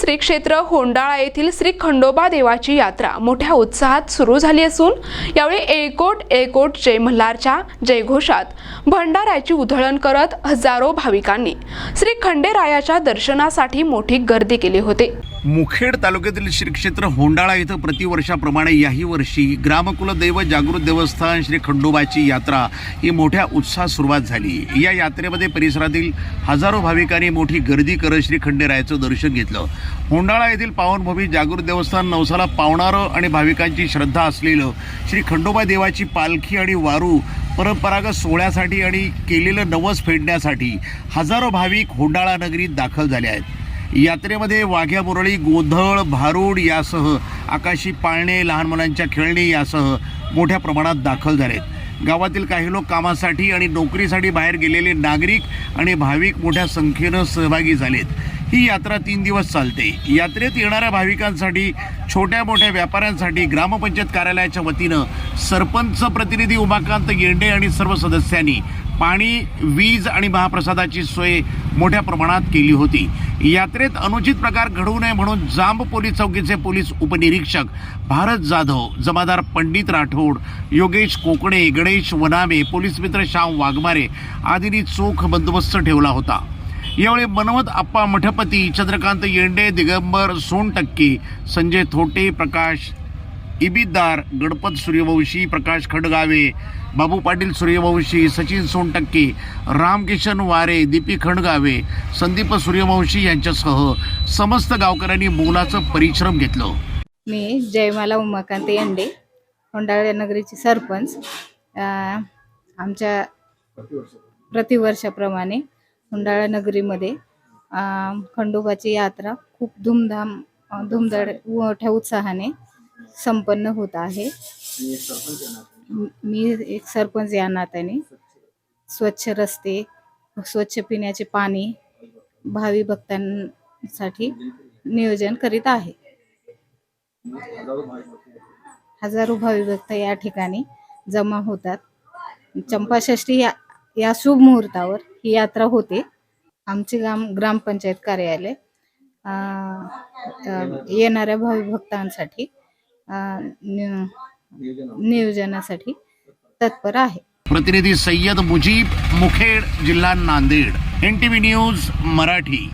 श्री क्षेत्र होंडाळा येथील श्री खंडोबा देवाची यात्रा मोठ्या उत्साहात सुरू झाली असून यावेळी एकोट एकोट जय मल्हारच्या जयघोषात भंडाऱ्याची उधळण करत हजारो भाविकांनी श्री खंडेरायाच्या दर्शनासाठी मोठी गर्दी केली होती। मुखेड तालुक्यातील श्री क्षेत्र होंडाळा येथे प्रतिवर्षाप्रमाणे याही वर्षी ग्रामकुलदैव जागृत देवस्थान श्री खंडोबाची यात्रा ही मोठ्या उत्साहात सुरुवात झाली। या यात्रेमध्ये परिसरातील हजारो भाविकांनी मोठी गर्दी करत श्री खंडेरायाचं दर्शन घेतलं। होंडाळा येथील पावनभूमी जागृत देवस्थान नवसाला पावणारं आणि भाविकांची श्रद्धा असलेलं श्री खंडोबा देवाची पालखी आणि वारू परंपरागत सोहळ्यासाठी आणि केलेलं नवस फेडण्यासाठी हजारो भाविक होंडाळा नगरीत दाखल झाले आहेत। यात्रेमध्ये वाघ्या मुरळी, गोंधळ, भारूड यासह आकाशी पाळणे, लहान मुलांच्या खेळणी यासह मोठ्या प्रमाणात दाखल झालेत। गावातील काही लोक कामासाठी आणि नोकरीसाठी बाहेर गेलेले नागरिक आणि भाविक मोठ्या संख्येनं सहभागी झालेत। ही यात्रा 3 दिवस चालते। यात्रेत येणाऱ्या भाविकांसाठी, छोट्या मोठ्या व्यापाऱ्यांसाठी ग्रामपंचायत कार्यालयाच्या वतीनं सरपंच प्रतिनिधी उमाकांत येंडे आणि सर्व सदस्यांनी पाणी, वीज आणि महाप्रसादाची सोय मोठ्या प्रमाणात केली होती। यात्रेत अनुचित प्रकार घडू नये म्हणून जांब पोलीस चौकीचे पोलीस उपनिरीक्षक भारत जाधव, जमादार पंडित राठोड, योगेश कोकणे, गणेश वनामे, पोलीस मित्र श्याम वाघमारे आदींनी चोख बंदोबस्त ठेवला होता। यावेळी मनवत आप्पा मठपती, चंद्रकांत येंडे, दिगंबर सोनटक्के, संजय थोटे, प्रकाश इबिदार, गणपत सूर्यवंशी, प्रकाश खंडगावे, बाबू पाटील सूर्यवंशी, सचिन सोनटक्के, रामकिशन वारे, दीपी खंडगावे, संदीप सूर्यवंशी यांच्यासह समस्त गावकऱ्यांनी मोलाचं परिश्रम घेतलं। मी जयमाला उमाकांत येंडे, होंडाळा नगरीची सरपंच। आमच्या प्रतिवर्षाप्रमाणे होंडाळा नगरीमध्ये खंडोबाची यात्रा खूप धुमधाड मोठ्या उत्साहाने संपन्न होत आहे। मी एक सरपंच या नात्याने स्वच्छ रस्ते, स्वच्छ पिण्याचे पाणी भावी भक्तांसाठी नियोजन करीत आहे। हजारो भावी भक्त या ठिकाणी जमा होतात। चंपाषष्ठी या शुभ मुहूर्तावर ही यात्रा होते। आमचे ग्रामपंचायत कार्यालय येणाऱ्या भावी भक्तांसाठी नियोजनासाठी तत्पर आहे। प्रतिनिधी सय्यद मुजीब, मुखेड, जिल्हा नांदेड, NTV न्यूज मराठी।